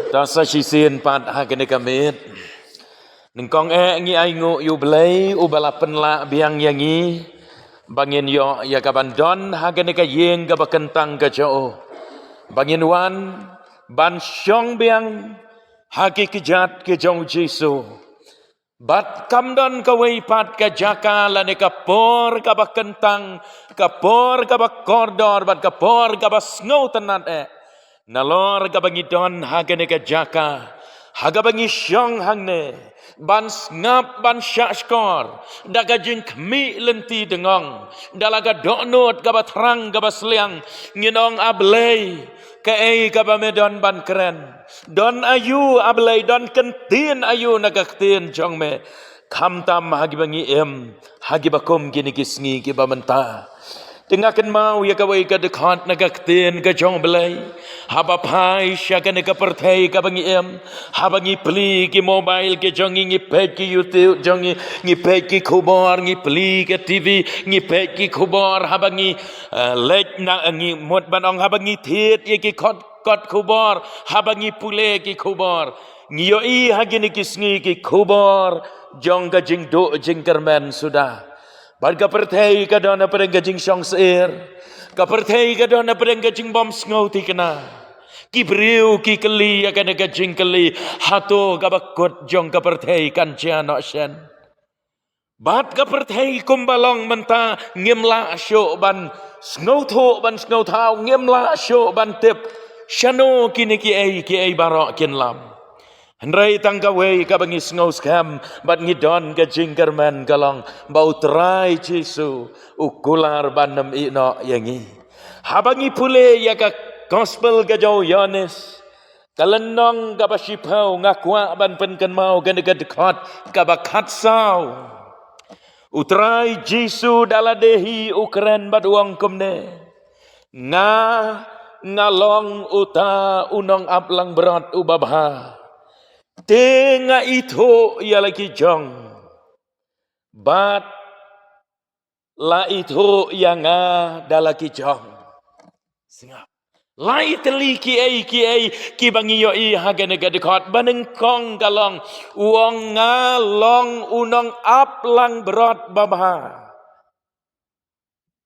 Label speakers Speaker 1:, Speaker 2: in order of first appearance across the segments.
Speaker 1: ta sa chi sin pat ha ke ne kamit ning kong ngi ai ngu yu blai u bala pen la biang yang ngi bangin yo ya ka ban don ha ke ne ka yeng ka ba kentang ka jo bangin wan ban syong biang ha ke kijat ke jong Jesu bat kam don ka wei pat ka jaka la ne ka por ka ba kentang ka por ka ba kordor bat ka por ka ba sngo tanat nalor ka bangi don ha ke ne ka jaka haga bangi syong hang ne ban ngap ban syakskor daga jing kmi lenti dengong dalaga donot ka ba terang ka ba seliang nginong ablei ka ka ba medon ban keren don ayu ablei don kentin ayu nagaktin jong me kam tam hagi bangi hagi bakom gini kisngi ki ba menta Dengakan mau ya kawai ka dekat nagaktin ka jong belai haba pai syakan ka pertai ka bangi habangi pli ki mobile ki jong ngi pet ki YouTube jong ngi pet ki khobor ngi pli ki TV ngi pet ki khobor habangi lek na ngi mot banong habangi thiet ye ki kot khobor habangi pule ki khobor ngi yo I hagini kisngi ki khobor jong ka jing do jing kermen sudah Barga perthai ka dona pereng gajing syong seir. Ka perthai ka dona pereng gajing bom sngau ti kena. Ki briu ki keli akan gajing keli. Hato ka bakot jong ka perthai kan cia no shen. Bat ka perthai kumbalong menta ngimla syo ban sngau tho ban sngau thau ngimla syo ban tip. Shano kini ki ai barok kin lam. Henry tangkawai ka bangi sngau skam bat ngidon ka jingkerman kalong bau trai Jesu ukular banem ino yangi habangi pule ya ka gospel ka jau Yohanes kalenong ka basipau ngakwa ban penken mau ka dekat ka bakat sau utrai Jesu daladehi ukren bat uang kumne ngalong uta unong aplang berat ubabha Tenga itu ia lagi jong bat la itu yang dalaki jong singap lai teli ki ki bangi yo I haga nega dekat baneng kong galong uang ngalong unong aplang berat babha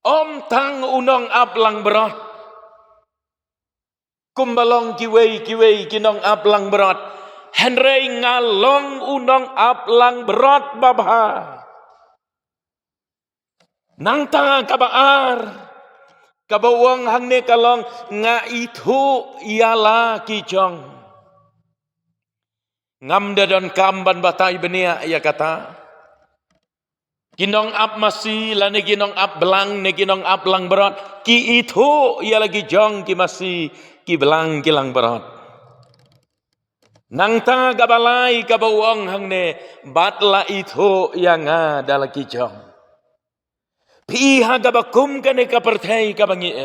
Speaker 1: om tang unong aplang berat kumbalong kiwei kinong aplang berat Henry ngalong unong aplang berat babha. Nang ta kabaar. Kabawang hang ne kalong nga itu ialah kijong. Ngam dadon kamban batai benia ya kata. Kinong ap masih la ne kinong ap belang ne kinong ap lang berat. Ki itu ialah kijong ki masih ki belang kilang berat. Nang ta gabalai kabawang hang ne batla itu yang ada lagi jong. Piha gabakum kane kapertai kabangi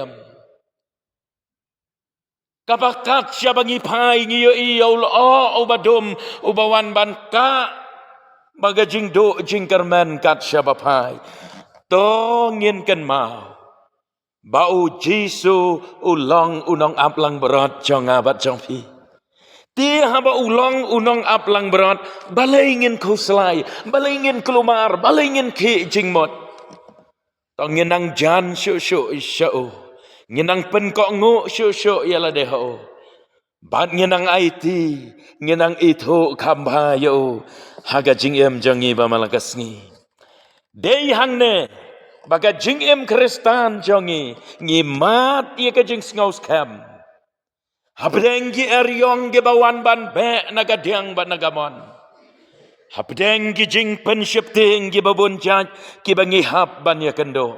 Speaker 1: Kabakat syabangi pai ngiyo iyo o ubadum ubawan banka bagajing do jingkerman kat syabapai. Tongin kan mau. Bau Jesu ulang unong aplang berat jong abat jong pi. Dia haba ulang unong aplang berat, balingin kau selai, balingin kelumar, balingin ke jingmot. Tong nginang jan syuk isyau, nginang penkok ngu syuk ialah deho. Bat nginang IT, nginang itu kambayo, haga jingem jangi bamalakasngi. Dei hang ne, baga jingem Kristan jangi, ngimat ia ke jing ngaus kam. Habdenggi eryong ge bawan ban be nagadiang ban nagamon. Habdenggi jing pensyepting ge babun jaj ki bangi hab ban ya kendo.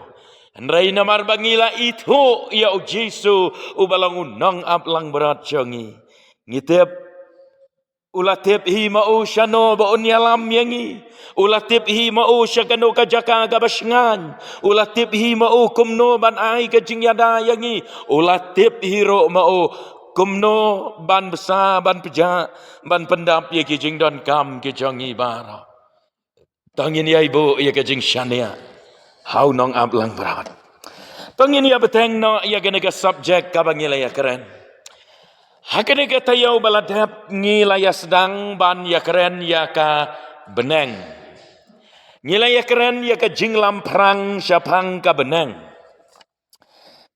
Speaker 1: Enrai namar bangila itu ya Jesu ubalangun nang aplang berat jongi. Ngitep ulatip hi mau syano baun yalam yangi. Ulatip hi mau syakano kajaka gabasngan. Ulatip hi mau kumno ban ai kajing yada yangi. Ulatip hiro mau kumno ban besar ban peja ban pendap ye kijing don kam kijong ibara tangin ya ibu ye kijing syania hau nong aplang berat tangin ya beteng no ya genega subjek kabangila ya keren Hakene kata yau baladap ngilaya sedang ban ya keren ya ka beneng. Ngilaya keren ya ka jinglam perang syapang ka beneng.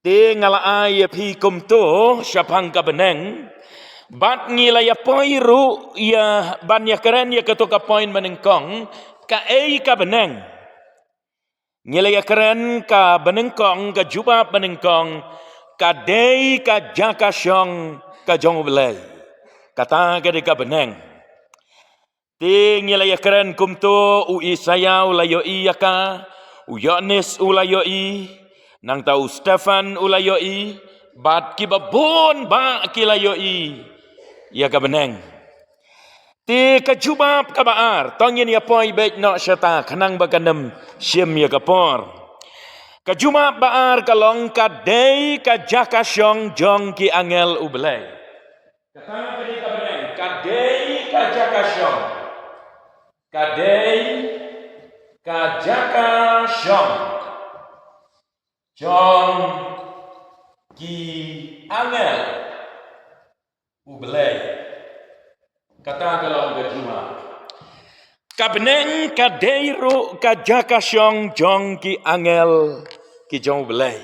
Speaker 1: Te ngala ya pi kumto syapang ka beneng. Bat ngilaya poiru ya ban ya keren ya ka toka poin menengkong ka ka beneng. Ngilaya keren ka benengkong ka jubab menengkong ka dei ka jaka syong ka jong belai. Kata ka de ka beneng. Ti ngilaya keren kumto u Isaya ulayo iyaka, u Yohanes ulayo i, nang tau Stefan ulayo i, bat kibabon ba kilayo i, ya ka beneng. Ti kajubab ka baar, tongin ya poi baik no syata, kanang bakanem syem ya kapor. Kajubab baar kalong ka dei ka jaka syong jong ki angel ubelai. Kata ka di ka beneng, ka dei ka jaka syong. Kadei kajaka syong jong ki angel ubelai. Kata kalau berjuma kabneng kadei ru kajaka syong jong ki angel ki jong ubelai.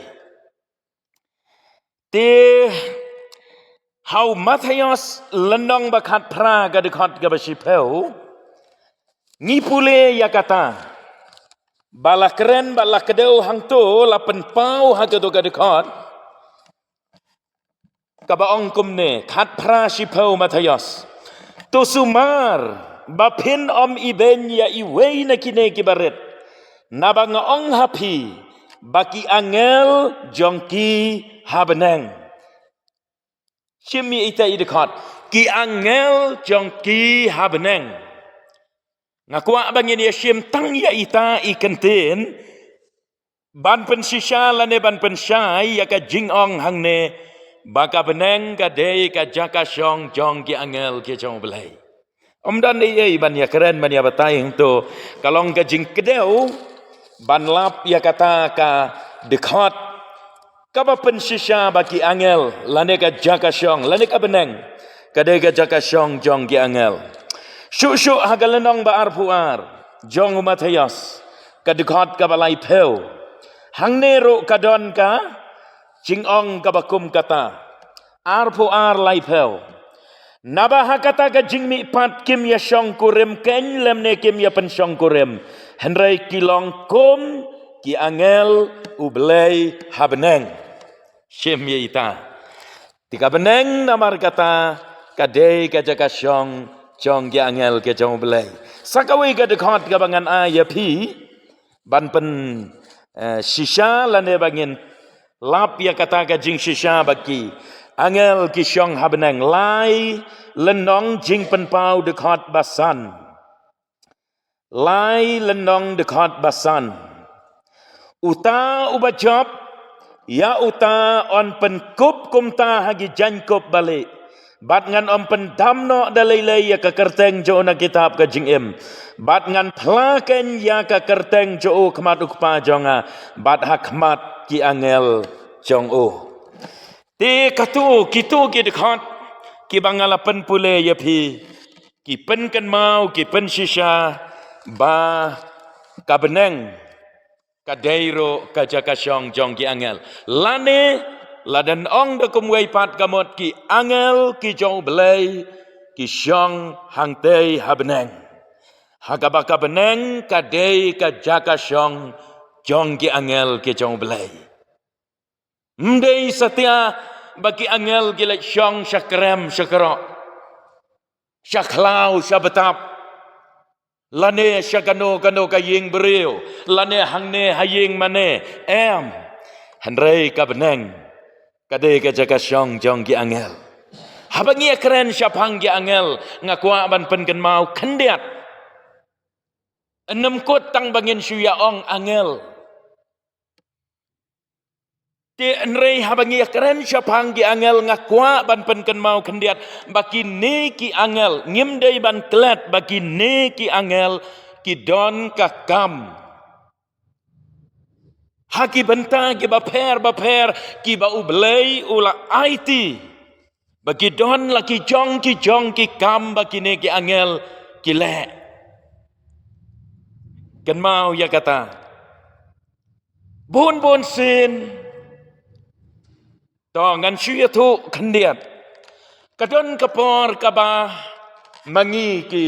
Speaker 1: Ti hau Matius lenong bakat pra gadekot gabasipeu. Ngipule ya kata bala keren bala kedeu hang tu lapen pau hagado gadekot kabaong kumne kat pra sipau Matius tu sumar bapin om iben ya iwei na kine kibaret nabang ong hapi baki angel jongki habeneng Shimi ita idekot ki angel jongki habeneng. Ngakua bangin ya syim tang ya ita ikentin ban pensisya lane ban pensyai ya ka jingong hangne baka beneng ka dei ka jaka syong jong ki angel ki jong belai. Dan ye ban ya keren ban ya batayeng tu kalong ka jing kedeu ban lap ya kata ka dekot ka ba pensisya baki angel lane ka jaka syong lane ka beneng ka dei ka jaka syong jong ki angel. Syuk-syuk hagalenong baar puar jong Matius kadekot ka balai peu hang nero kadon ka jingong ka bakum kata ar puar lai peu nabah kata ka jingmi pat kim ya syong kurim ken lemne kim ya pen syong kurim henrei kilong kum ki angel ublei habeneng syem ye ita tika beneng namar kata kadei ka jaka syong jong ki angel ke jong belai. Sakawai ka dekot ka bangan aya pi ban pen shisha lane bangin lap ya kata ka jing shisha baki angel ki syong habeneng lai lenong jing pen pau dekot basan. Lai lenong dekot basan. Uta ubajop ya uta on pen kup kumta hagi jankup balik. Bat ngan om pendam no dalai ya ka kerteng jo na kitab ka jingim. Bat ngan plaken ya ka kerteng jo kemat ukpa jonga. Bat hakmat ki angel jong o. Ti katu kitu ki dekat ki bangala pen pule ya pi. Ki pen kan mau ki pen shisha ba ka beneng ka deiro ka jaka syong jong ki angel. Lane ladan ong de kumwei pat kamot ki angel ki jong belai ki syong hangtei habeneng hagabaka beneng ka dei ka jaka syong jong ki angel ki jong belai mdei setia baki angel ki lek syong syakrem syakro syaklau syabetap lane syakano kano kaying beriu lane hangne haying mane henrei ka beneng kadai ka jaka syong jong ki angel. Habangi keren syapang ki angel ngakua ban pen ken mau kendiat. Enam kot tang bangin syuya ong angel. Ti enrei habangi keren syapang ki angel ngakua ban pen ken mau kendiat baki ne ki angel ngimdei ban klet baki ne ki angel ki don kakam. Haki benta ki baper ki ba ublei ula IT Bagi don laki jong ki kam bagi ne ki angel ki le. Kan mau ya kata. Bon sin. To ngan syuya tu kandiat. Kadon kapor kaba mangi ki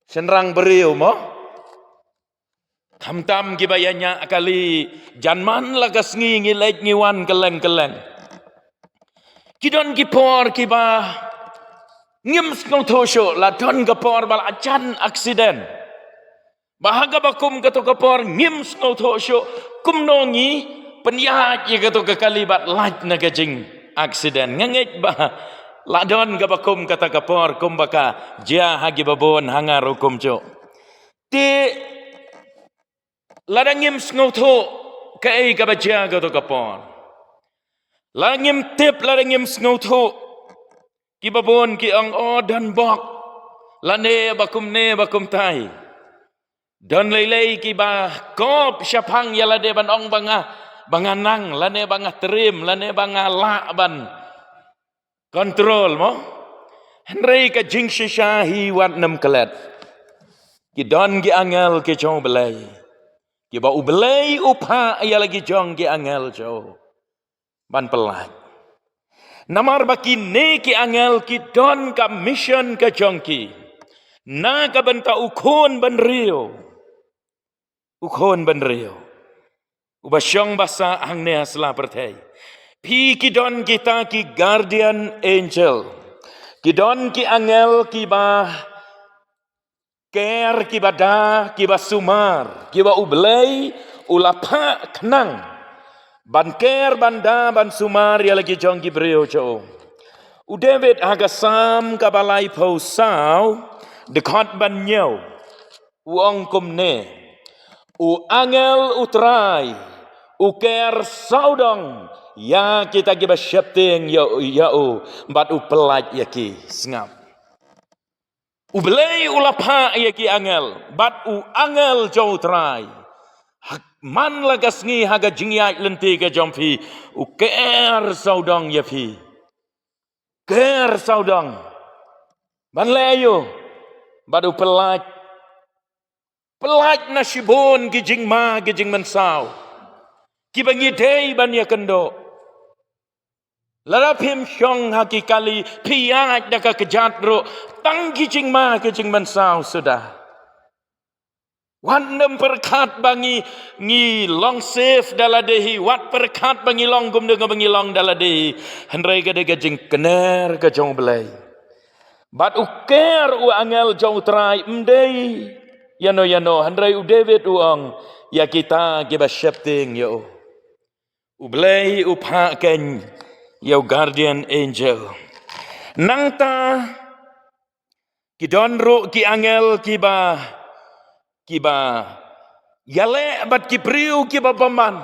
Speaker 1: senrang beriu mo. Tam ki bayanya kali janman lagas ngi lek ngiwan keleng. Kidon ki por ki ba ngim skong thosho la don ka por bal acan aksiden. Bahaga bakum kato ka por ngim skong thosho kum nongi penyat ye kato ka kalibat laj na gajing aksiden. Ngengek ba la don ka bakum kata ka por kum baka jia hagi babon hangar hukum cho. Ti ladang ngim skong tho ka ei ka baja kato ka por. Langim tip ladangim snauto ki babon ki ang dan bok lane bakum tai dan lelei ki ba kop syapang ya lade ban ong banganang lane banga trim lane banga la ban kontrol mo henrei ka jing shishahi wat nam kelet ki don ki angel ki chong belai ki ba ubelai upha ya lagi jong ki angel cho ban pelat. Namar baki ne ki angel ki don ka mission ka jongki. Na ka benta ukon ban rio. Ubasyong basa hang ne asla pertai. Pi ki don kita ki guardian angel. Ki don ki angel ki ba ker ki bada ki ba sumar ki ba ublei ulapa kenang. Ban ker banda ban sumar ya lagi jong gibreo cho. U David agasam kabalai po sao dekat ban nyau. Uang kum ne. U angel utrai. U ker saudong. Ya kita giba syapting ya u. Bat u pelaj ya ki sengap. U belai ulapa ya ki angel. Bat u angel jo utrai. Man lagas ngi haga jingyat lenti ke jompi u ker saudang ya fi ker saudang ban leyo badu pelaj nasibon ki jingma ki jing mensau ki bangi dei ban ya kendo larapim syong hakikali piyat daka kejat ro tang ki jingma ki jing mensau sudah. Wan nem perkat bangi ngi long safe daladehi wat perkat bangi long gum dengan bangi long daladehi henrai gade gajing kener gajong belai bat uker u angel jong trai mdei yano henrai u David uang ya kita giba shapting yo u belai u paken yo guardian angel nangta ki donro ki angel kiba yale bat ki priu ki bapaman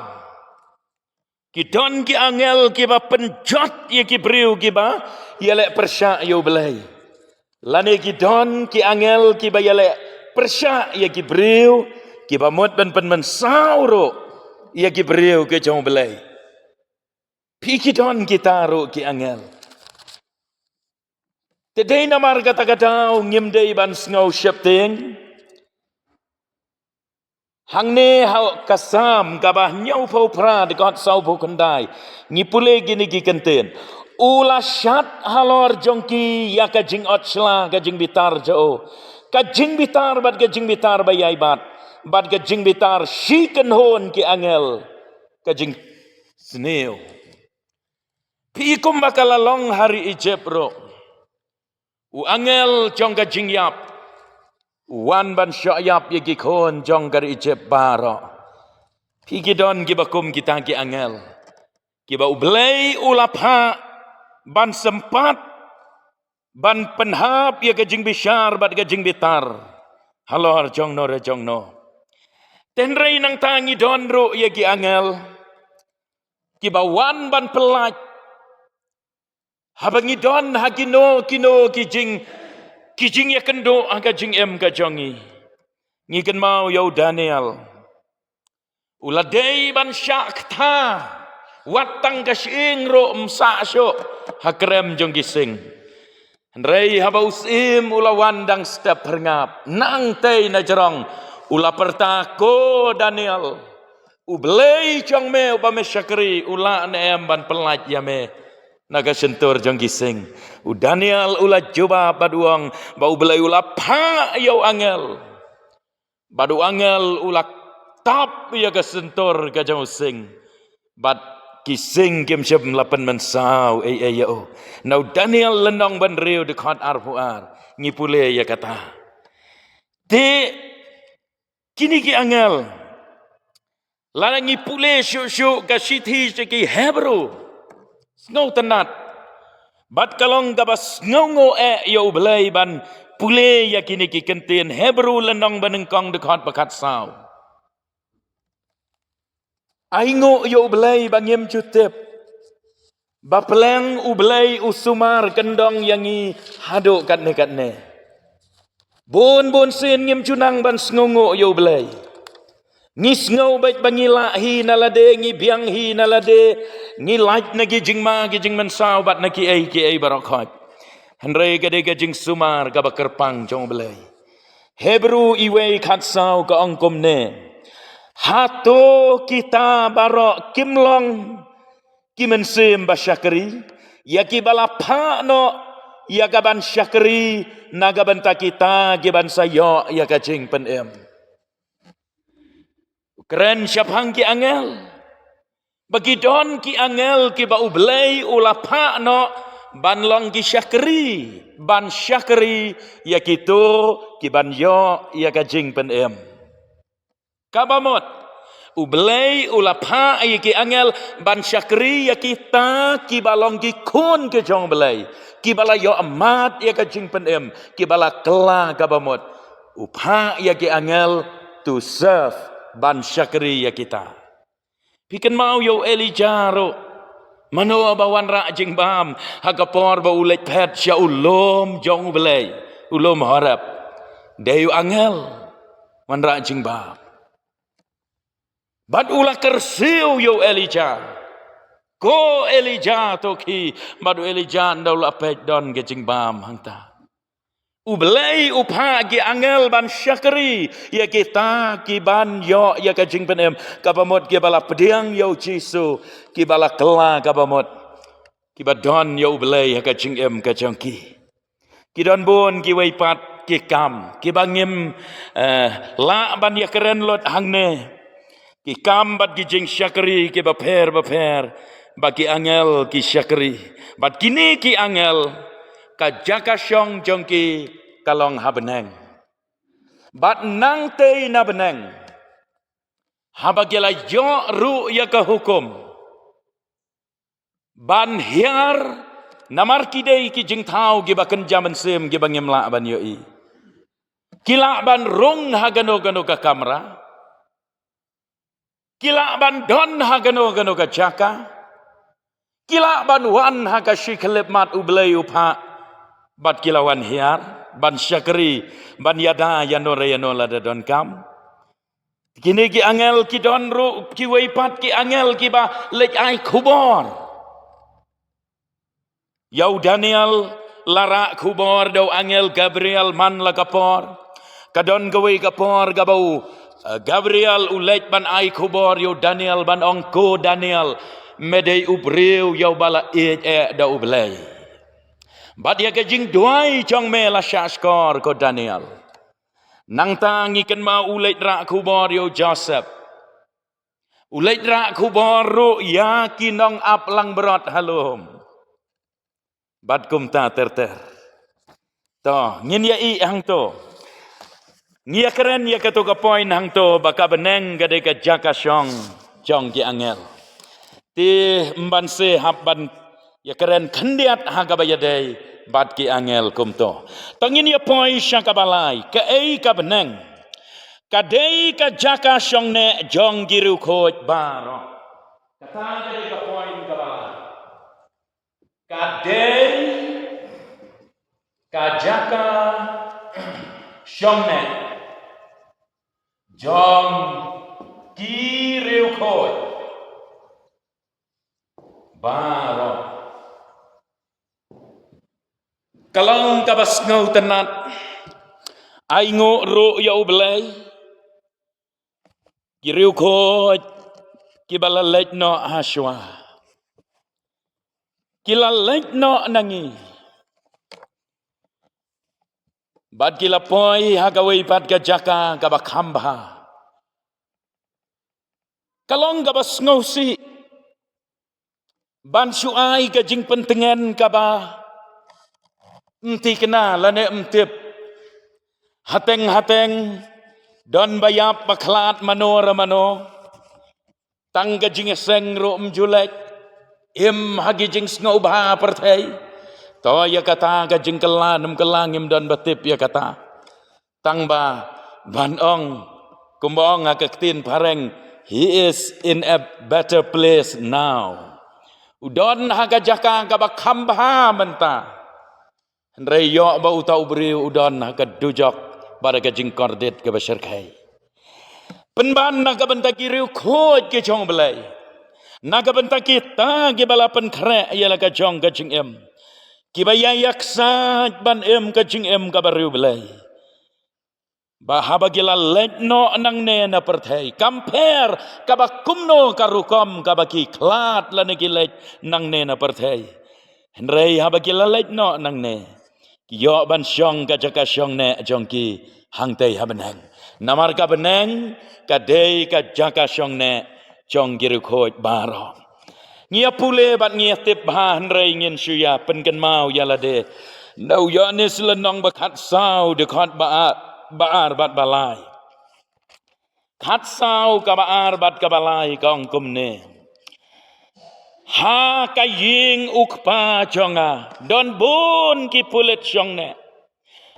Speaker 1: ki don ki angel ki ba penjot ye ki priu ki ba yale persya yo belai lane ki don ki angel ki ba yale persya ye ki priu ki ba mot ben mensauro ye ki priu ke jong belai pi ki don ki taru ki angel tedei namar kata-kata ngimdei ban ngau syapting hang ne hau kasam kabah nyau pau pra dekat sau pau kendai ngipule gini gi kenten ula syat halor jongki ya ka jing otshla ka jing bitar jo ka jing bitar bayai bat ka jing bitar shiken hon ki angel ka jing sneo pi kum bakalalong hari Egypt ro u angel jong ka jing yap wan ban syayap ye gikon jong gar Egypt baro pigidon gibakum kita ki angel kiba ublei ulapha ban sempat ban penhap ye gajing bisyar bat gajing bitar halor jong no tenrei nang tangi donro ye ki angel kiba wan ban pelaj habangi don hagino kino kijing ya kendo aga jing ka jongi ngiken mau yo Daniel uladei ban syak tha watang kasing ro msa syo hakrem jong gising rei haba usim ula wandang step herngap nang tei na jerong ula pertako Daniel ublei jong me ubame syakri ula neem ban pelaj yame naga sentur jong gising u Daniel ula coba baduang ba ublei ula pa yo angel badu angel ula tap ya ga sentur ga jong sing bat kising kem syab lapan mensau yo now Daniel lenong ban riu dekat arpuar ngipule ya kata te kini ki angel lala ngipule syuk ka sithi ki Hebrew ngau tenat bat kalong gabas ngau yo belai ban pule ya kini ki kentin Hebrew lenong banengkong dekat bakat sau aingo yo belai bangim cutep bapleng ublei usumar kendong yangi haduk katne bon sin ngim cunang ban sngongo yo belai ngis ngau baik bangila hi nalade ngi biang hi nalade ngi lait nagi jingma gi jingman sau bat naki ai barakhat hanrei gade gajing sumar ka bakerpang jong belai Hebrew iwe khat sau ka angkom ne hato kita barok kimlong kimen sim basyakri yaki balapa no yagaban syakri nagaban takita giban sayo yakajing penem keren syapang ki angel bagi don ki angel ki ba ublei ulapa no banlong ki syakri ban syakri yakito ki ban yo yakajing penem kabamot ublei ulapa ki angel ban syakri ya kita ki balong ki kun ke jong belai ki bala yo amat ya ka jing penem ki bala kela kabamot upha ya ki angel to serve ban syakri ya kita piken mau yo Elijah ro mano bawan ra jing bam hagapor ba ulet pet sya ulom jong belai ulom harap deyu angel wan ra jing bam bad ula kersiu yo Elijah ko Elijah toki badu Elijah ndaula pet don gejing bam hangta ublei upha gi angel ban syakri ya kita ki ban yo ya gejing penem kabamot ki bala pediang yo Jesu ki bala kela kabamot ki badon yo ublei ya gejing em gejangki ki don bon ki weipat ki kam ki bangim la ban ya keren lot hangne ki kambat ki jing syakri ki baper bagi angel ki syakri bat kini ki angel ka jaka syong jongki kalong habeneng bat nang te na beneng habagila yo ru ya ka hukum ban hiar namar kidei ki jing tau ki baken jaman sim ki bangim la ban yoi kila ban rung hagano gano ka kamera kila ban don hagano gano ka jaka kila ban wan haga shiklep mat ublei upha bat kila wan hiar ban syakri ban yada yanore yanola don kam kini ki angel ki don ru ki weipat ki angel ki ba lek ai kubor yau Daniel lara kubor do angel Gabriel man la kapor kadon gawe kapor gabau Gabriel ulet ban ai kubor yo Daniel ban ongko Daniel medei ubreu yo bala da ublei bad ya gejing duai chong me la shaskor ko Daniel nang tangi ken ma ulet ra kubor yo Joseph ulet ra kubor ro ya kinong ap lang berat halom bad kum ta terter to ngin ya i hang to ngia keren ya kato ka point hang to baka beneng gade ka jaka syong jong ki angel ti mban se habban ya keren kandiat haga bayadei bad ki angel kumto tangin ya point syaka balai ka ei ka beneng ka dei ka jaka syong ne jong giru khoj baro kata gade ka point ka balai ka dei ka jaka syong ne jong giru khoj barok kalong kabas ngau tenat ai ngo ro ya ublay kiriu ko kibala lek no haswa kila lek no nangi bad kila poi hagawai bad gajaka kabakamba kalong kabas ngau si ban suai ka jing pentengen ka ba enti kena lane emtip hateng don bayap baklat mano ramano tang ka jing seng ro mjulek im hagi jing sngo ba perthai to ya kata ka jing kelanum kelangim don batip ya kata tang ba ban ong kumbong ngakaktin pareng he is in a better place now udon haga jaka ka bakhamba menta reyo ba utau beri udon haga dujok pada ka jingkordet ka basyarkai penban naga benta kiriu khoj ke chong belai naga benta kita ke balapan kre ialah ka chong ka jingem ki bayayak saj ban em ka jingem ka bariu belai bahaba gila letno nang ne na perthai compare kaba kumno karukom kaba ki klat la ne gilet nang ne na perthai henrei haba gila letno nang ne yo ban syong ka jaka syong ne jong ki hangtei habeneng namar ka beneng ka dei ka jaka syong ne jong giru khoj baro ngia pule bat ngia tip ha henrei ngin suya penken mau yalade nau yo ne selenong bakhat sau de khot baar bat balai khat sau ka baar bat ka balai kong kumne ha ka ying ukpa jonga don bun ki pulet jongne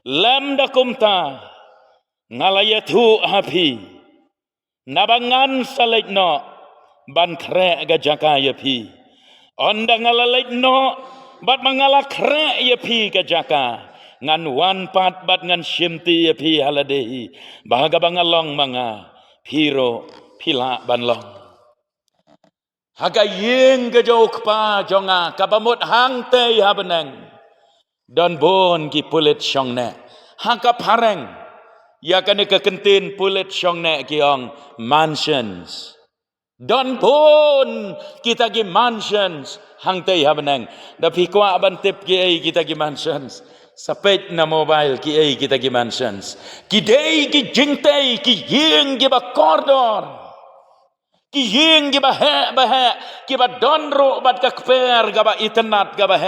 Speaker 1: lam da kumta ngalaya thu hapi nabangan salekno ban kre ga jaka ya pi onda ngalalekno bat mangala kre ya pi ga jaka ngan wan pat bat ngan shimti ya pi haladehi bahaga bangalong manga piro pila banlong haga ying ga jok pa jonga kabamut hang te habeneng don bon ki pulit shongne haka pareng ya kane ka kentin pulit shongne ki ong mansions don bon kita gi mansions hang te habeneng da pikwa bantip ki ai kita gi mansions sapet na mobile ki ai kita gi mansions ki dei ki jingtei ki ying gi ba kordor ki ying gi ba ki ba donro bat ka kper ga ba itnat ga ba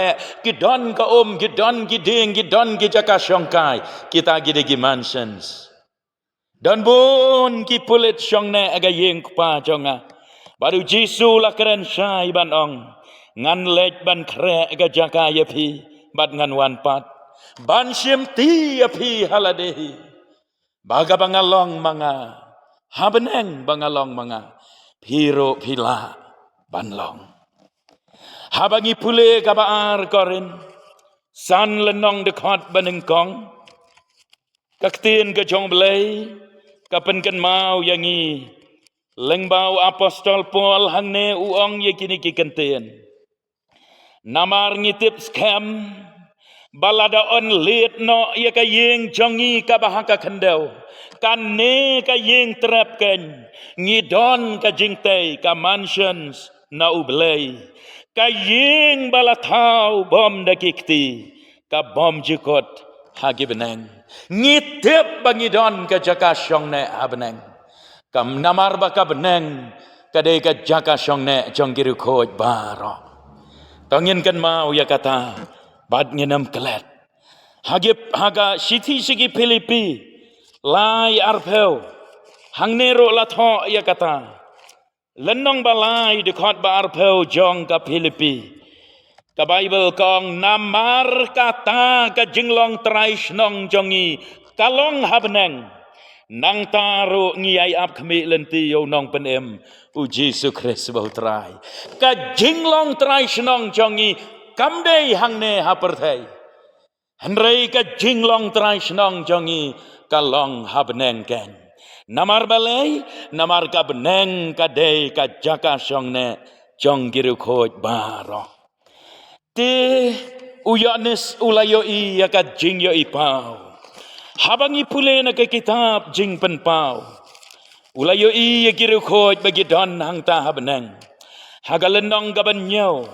Speaker 1: ki don ka ki don ki ding ki don ki jaka shongkai kita gi de gi mansions don bon ki pulit shongne aga ying pa jonga baru jisu la keren syai ban ong ngan lek ban kre ga jaka ya pi bat ngan wan pat ban shim ti ya pi haladehi baga bangalong manga habeneng bangalong manga piro pila banlong habangi pule kabaar korin san lenong dekot banengkong kaktin ke jong belai kapenken mau yangi lengbau apostol Paul hangne uong ye kini ki kenten namar ngitip scam balada on lit no ye ka yeng jongi ka bahaka kendau kan ne ka yeng trap ken ngidon ka jingtei ka mansions na ublay ka yeng balatau bom da kikti ka bom jikot hagi beneng ngitip bangidon ka jaka syong ne habeneng kam namar ba ka beneng kadai ka jaka syong ne jong giru khoj baro tongin kan mau ya kata bad ngenam kelet hagip haga siti sigi Filipi lai arpeu hangnero latho ya kata lenong balai dekat ba arpeu jong ka Filipi ka Bible kong namar kata ka jinglong trais nong jongi kalong habneng nang taru ngiyai ap kami lenti yo nong penem u Jesu Kristus bau trai ka jinglong trais nong jongi kamdei hangne haperthai henrei ka jinglong trais nong jongi kalong habneng ken namar balai namar ka beneng ka dei ka jaka songne jong giru khoj baro te uyanis ulayo I yakat jing yo ipau habangi pule na ke kitab jing penpau ulayo I yakiru khoj bagi don hang ta habenang hagalenong gaban nyaw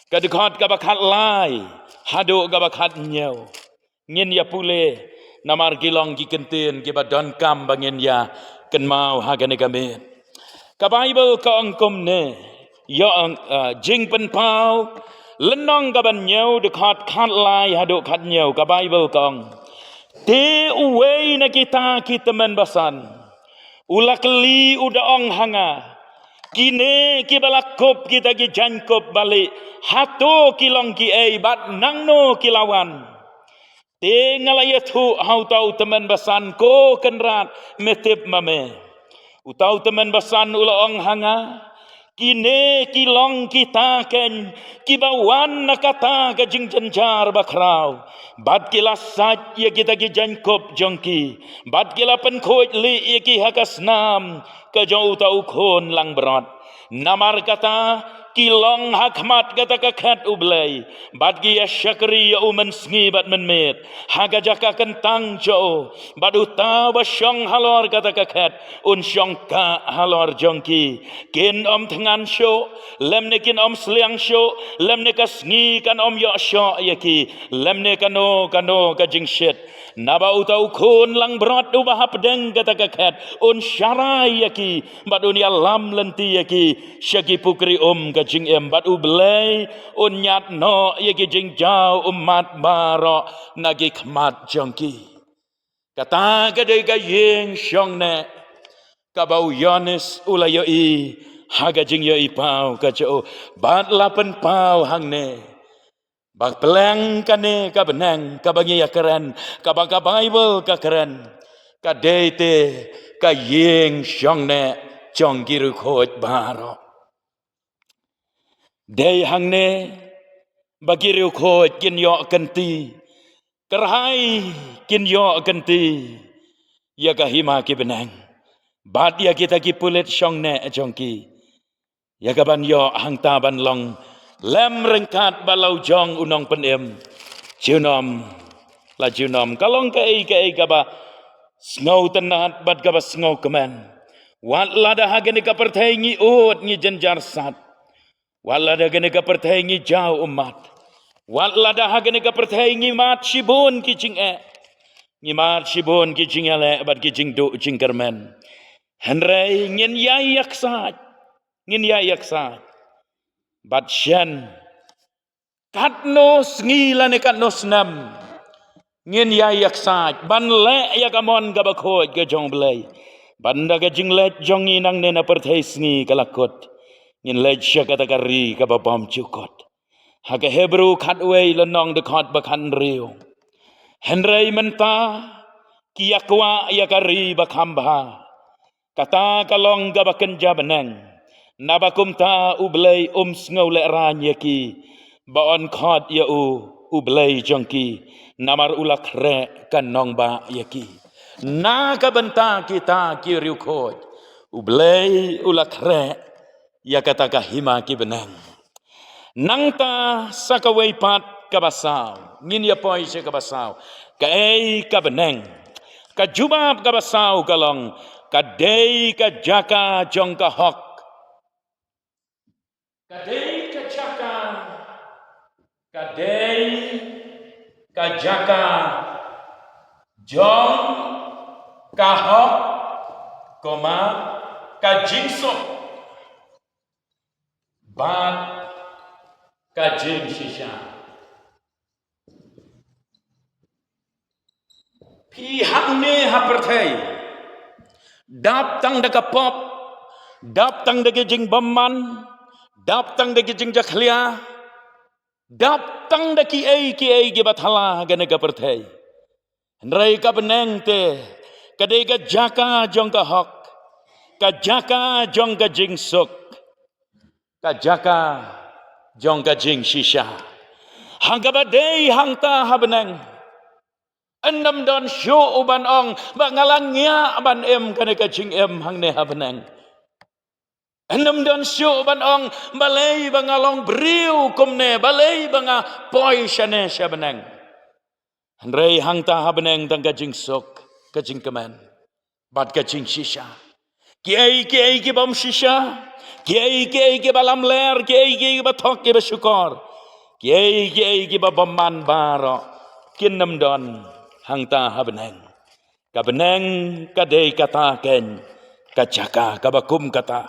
Speaker 1: kadikot gabakat lai hado gabakat nyaw ngin ya pule namar gilong gi kenten gi badon kam bangin ya ken mau hagane game ka Bible ka angkom ne yo jing pen pau lenong gaban nyau dekat khat lai hado khat nyau ka Bible ka ang te uwei na kita men basan ulakli udaong hanga kine ki balakop kita ki jankop balik hato kilong ki bat nangno kilawan te ngalaya thu hau tau teman basan ko kenrat metip mame utau teman basan ulaong hanga kine kilong kita ken kibawan nakata ka jing jenjar bakrau bad kila sat ya kita ki jankop jongki bad kila penkhoj li ya ki hakasnam ka jau tau khon lang berat namar kata kilong hakmat kata kakat ublay bad gi ya syakri ya umen sngi bad menmet haga jaka kentang jo bad uta basyong halor kata kakat un syong ka halor jongki kin om tengan syo lem ne kin om sliang syo lem ne ka sngi kan om yo syo yaki lem ne kano ka jing shit naba utau khon lang berat ubah pedeng kata kakat un syarai yaki bad unia lam lenti yaki syaki pukri ka jing em bat ublay unyat no yaki jing jau umat baro nagi khmat jongki kata gadai ga yeng syong ne kabau yonis ulayo I haga jing yo ipau ka jo bat lapen pau hang ne bak peleng kane ka benang ka bagi ya keren ka baka Bible ka keren ka deite ka yeng syong ne jong giru khoj baro Day hang ne bagi riu khoj kin yo kenti kerhai kin yo kenti ya kahima ki benang bat ya kita ki pulit syong ne jongki ya kaban yo hang ta ban long lem rengkat balau jong unong penem junom la junom kalong kai ka ba snau tenat bat ka ba snau keman wat lada hagene ka perthaingi ut ngi jenjar sat walada gene ka perthaingi jau umat walada hagene ka perthaingi mat shibun ki jing ngi mat shibun ki jing ale bat ki jing do jing kermen henrei ngin yayak sat bat shen katnos ngilane katnos nam ngin yayak sat ban le yakamon ka bakhoj ka jong blai banda ka jing let jong inang ne na perthai sngi kalakot ngin lej kata kari ka babam cukot haga Hebrew khatway lenong de khat bakhan riu henrei menta kiyakwa yakari bakhamba kata kalong ga baken jabeneng nabakum ta ublay sngow le ran yaki baon khat ya ublay jongki namar ulak re kanong ba yaki na ka benta kita ki riu khoj ublay ulak re ya kata kahima ki benang nangta sakaway pat kabasaw ngin ya poy siya kabasaw kaay ka benang ka jubab kabasaw kalong ka day ka jaka jong ka hok ka day ka jaka ka day ka jaka jong ka hok koma ka jingsok bat ka jing shisha pi hang ne ha perthai dap tang da kapop dap tang da jing bamman dap tang da jing jakhlia dap tang da ki ai ge bathala gane ka perthai nrai ka beneng te kadai ka jaka jong ka hok ka jaka jong ka jing sok ka jaka jong ka jing shisha hangga badai hangta habenang enam don syo uban ong bangalang nya ban em kana ka jing em hang ne habenang Enam don syuk ban ong balai bangalong beriu kumne balai banga poi syane syabeneng. Henrei hang ta habeneng tang kajing sok kajing kemen. Bat kajing shisha. Kiai ki bom shisha. Kiai ki balam ler, kiai bathok ki bersyukur. Kiai ki baman baro. Kinam don hang ta habeneng. Kabeneng kadai kata ken kajaka kabakum kata.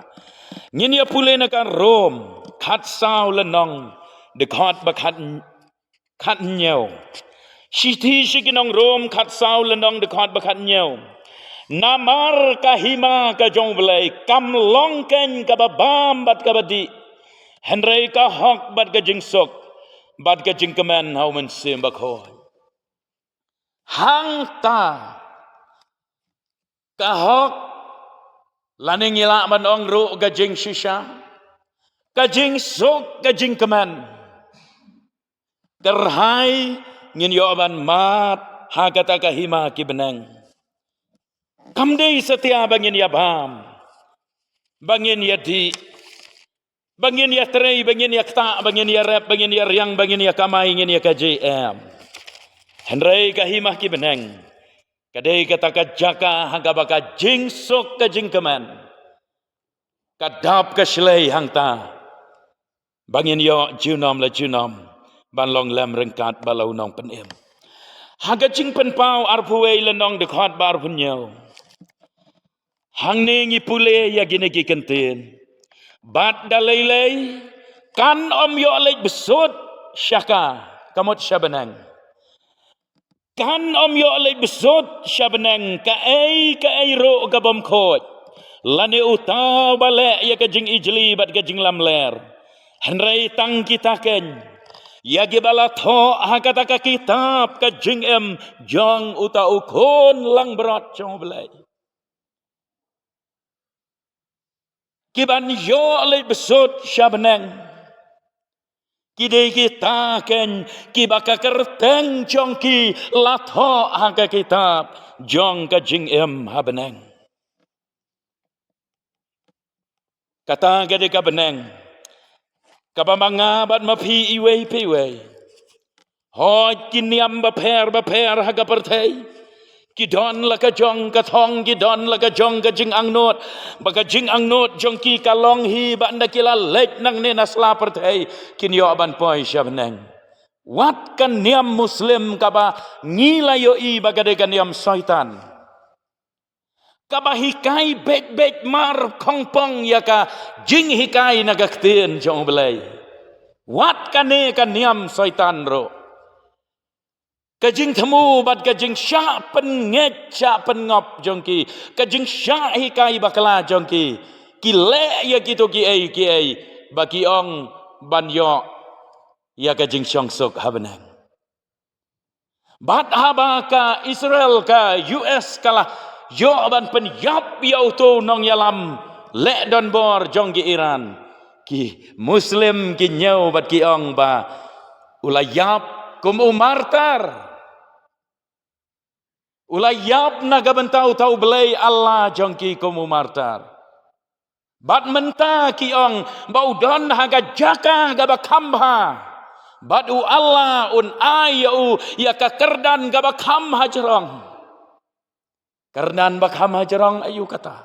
Speaker 1: Nginia pule nakan Rom khat sao lenong dekat bakat khat nyau. Siti sikinong Rom khat sao lenong dekat bakat nyau. Namar kahima ka jong belai kam longken ka babam bat ka badi. Henrei ka hok bat ka jingsok bat ka jingkemen hau men sim bakho. Hang ta ka hok laning ila man ong ru gajing shisha gajing sok gajing keman terhai ngin yoban mat hagata kahima ki beneng kamdei setia bangin ya bam bangin ya di bangin ya trei bangin ya kta bangin ya rap bangin ya riang bangin ya kamai ngin ya KJM henrei kahima ki beneng kadai kata kajaka haga baka jing sok kajing keman kadap keslei hang ta bangin yo junom la junom ban long lam rengkat balau nong penem haga jing pen pau arpuei lenong dekat bar punyo hang ne ngi pule ya gine gi kenten bat dalai kan om yo lek besut syaka kamot syabenang kan om yo lek besut syabenang ka ai ro ka bom khot lane uta bale ya kajing ijli bat kajing lamler henrei tang kita ken ya gibala tho hakata ka kitab kajing em jong uta ukon lang berat jong belai kiban yo le besut syabeneng kidei kita ken kibaka kerteng jong ki la tho haka kitab jong kajing em habeneng kata gade ka beneng kabamanga bat mapi iwe piwe hoj kiniam baper haga pertei kidon la ka jong ka thong kidon la ka jong ka jing angnot baka jing angnot jong ki kalong hi banda kila lek nang ne nasla pertei kinyo ban poi syabeneng wat kan niam muslim kaba ngilayo i bagade kan niam syaitan kaba hikai bet mar kongpong yaka jing hikai nagaktien jong belai wat kane kan niam syaitan ro kajing temu bat kajing sya penget sya pengop jong ki kajing sya hikai bakala jong ki le ya gitu ki ai bagi ong ban yo ya kajing syong sok habenang bat haba ka Israel ka US kala yo ban penyap ya auto nong yalam le don bor jong ki Iran ki muslim ki nyau bat ki ong ba ulayap kum umartar ulayap naga bentau tau belai Allah jong ki kum umartar bat menta ki ong bau don haga jaka ga bakamba bat u Allah un ayu ya ka kerdan ga bakam hajrong kerdan bakam hajrong ayu kata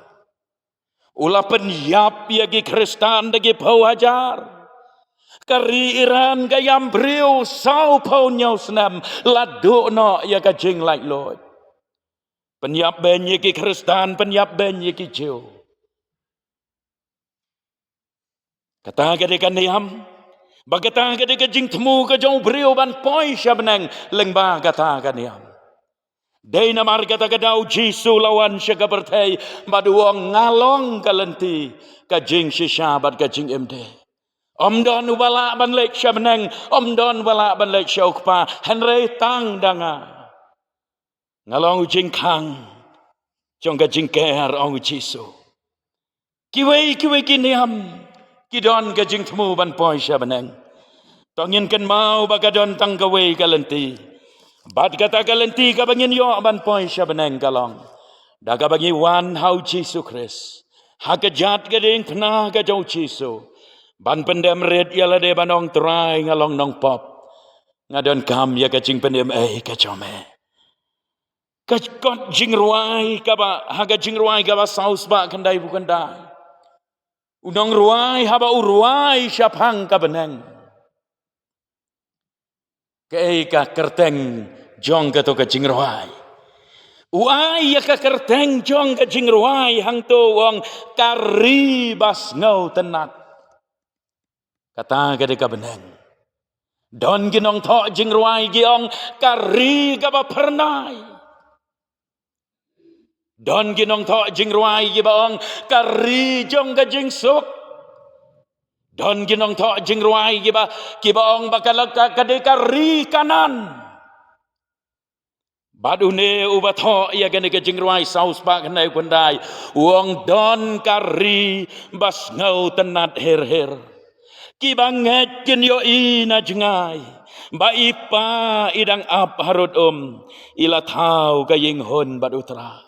Speaker 1: ula penyap yagi Kristan dagi pau hajar kari Iran gayam beriu sau pau nyau senam ladu no ya ka jing like Lord penyap ben yagi Kristan penyap ben yagi Jew kata gade kan niam bagata gade ka jing temu ka jong beriu ban poi syabenang lengba kata kan niam dai namar kata kadau Jisu lawan syaga bertai baduang ngalong kalenti kajing sisyabat kajing MD om don wala ban lek syabenang om don wala ban lek syaukpa henrei tang danga ngalong ujing kang jong kajing ker ong Jisu kiwei kiniam kidon kajing temu ban poi syabenang tongin kan mau bagadon tang kawei kalenti bat kata kalenti ka bangin yo ban poi syabenang kalong daga bagi wan hau Jesu Christ Hakajat gading pernah ka jau ciso. Ban pendem red ialah de banong terai ngalong nong pop. Ngadon kam ya kacing pendem ka jome. Kacot jing ruai ka ba haga jing ruai ka ba saus ba kendai bukan dai. Unong ruai haba uruai syapang ka beneng. Ka kerteng jong ka to ka jing ruai. Uai ya ka kerteng jong ka jing ruai hang to wong kari bas ngau tenat. Kata ka de ka beneng. Don ginong tho jing ruai giong kari ka ba pernai. Don ginong tho jing ruai gi baong kari jong ka jing suk. Don ginong tho jing ruai gi baong bakal ka de kari kanan. Badune ubat ho ya gane ke jingruai saus pak kenai kundai uang don kari bas ngau tenat her ki banget kin yo ina jengai ba ipa idang ap harut ila thau ka ying hon bad utra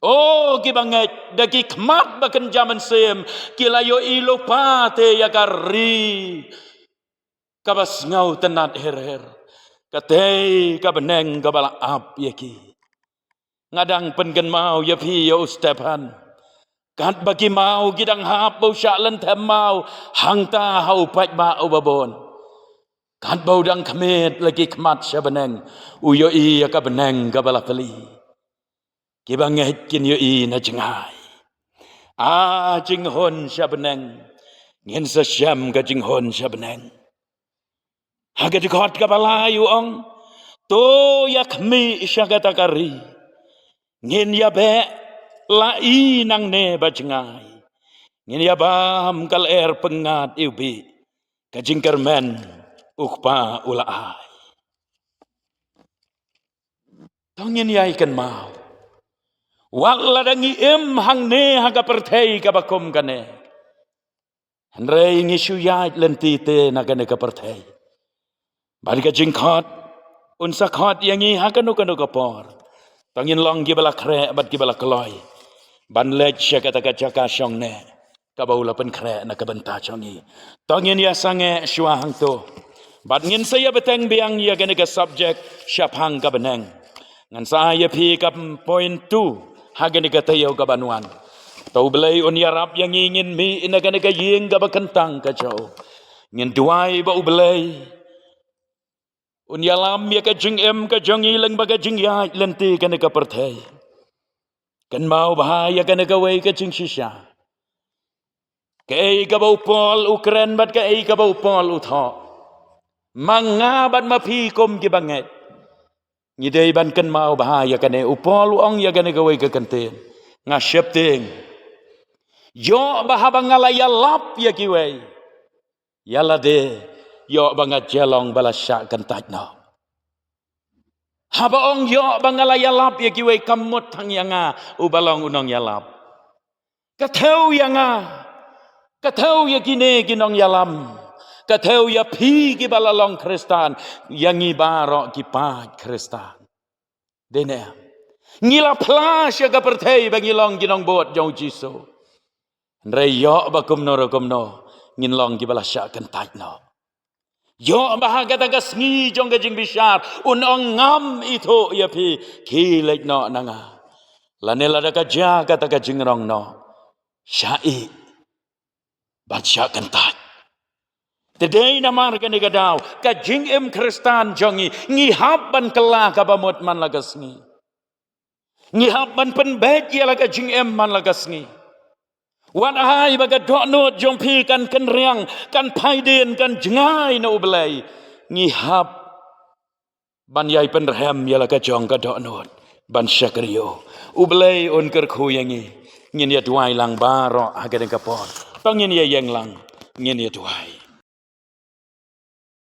Speaker 1: oh ki banget daki kmat baken jaman sem ki layo ilo pate ya kari kabas ngau tenat her Katei ka beneng ka bala ap yaki. Ngadang pengen mau ya pi ya Stepan. Kat bagi mau gidang hap bau syaklen tem mau hang ta hau pat ba ubabon. Kat bau dang kemit lagi kemat sya beneng. Uyo i ya ka beneng ka bala peli. Ki banget kin yo i na jengai. Jing hon sya beneng. Ngin sa syam ka jing hon sya beneng. Haga dikot ka balayu ong. To yak mi syagata kari. Ngin ya be lai nang ne bajengai. Ngin ya bam kal pengat iubi. Kajing kermen ukpa ulaai. Tongin ya ikan mau. Wala dangi hang ne haga pertei ka bakom kane. Henrei ngisu yait lenti te nagane ka pertei. Bari ka jingkot, unsa kot yang kanu kapor. Tangin long gibala kre, bat gibala keloy. Ban lej siya kata jaka syong ne. Kabaula pen kre na kabenta syongi. Tangin ya sange syua hang to. Bat ngin saya beteng biang ya gane ka subject syapang ka beneng. Ngan saya pi ka point 2 hagane ka tayo ka banuan. Tau belai on yarap yang ingin mi inagane ka ying ka bakentang ka jaw. Ngin duai ba ubelai. Unyalam ya ka jing ka jong ilang baga jing ya lenti ka ka pertay. Kan mau bahaya ka ka way ka jing shisha. Kay ka ba upol ukren bat kay ka ba upol utho. Mangabat mapikom gibanget. Ngidey ban kan mau bahaya ka ne upol uong ya ka way ka kantin. Nga syepting. Yo bahabang ngalaya lap ya kiway. Yala de. Yo bangat jelong balasya kentat no. Habaong yo bangala yalap ya kiwe kamut hang yanga ubalong unong yalap. Kateu yanga. Kateu ya kine kinong yalam. Kateu ya pi ki balalong Kristan yang ibaro ki pa Kristan. Dene. Ngila plas ya kapertei bangilong kinong bot jong jiso. Ndrei yo bakumno rokumno nginlong ki balasya kentat no. Yo bahaga tagas ngi jong gajing bishar unong ngam itu ya pi kilek no nanga lanela daga jaga taga jingrong no syai baca kentat today namar kani gadau ka jing Kristan jongi ngihap ban kelah ka bamut man lagas ngi ngihap ban penbet ya laga jing man lagas ngi wan ai baga doknot jompi kan riang kan paiden kan jengai na ublay ngihap ban yai penrhem yala ka jong ka doknot ban syakriyo ublay on kerku yangi ngin ya duai lang baro agad ka por tongin ya yang lang ngin ya duai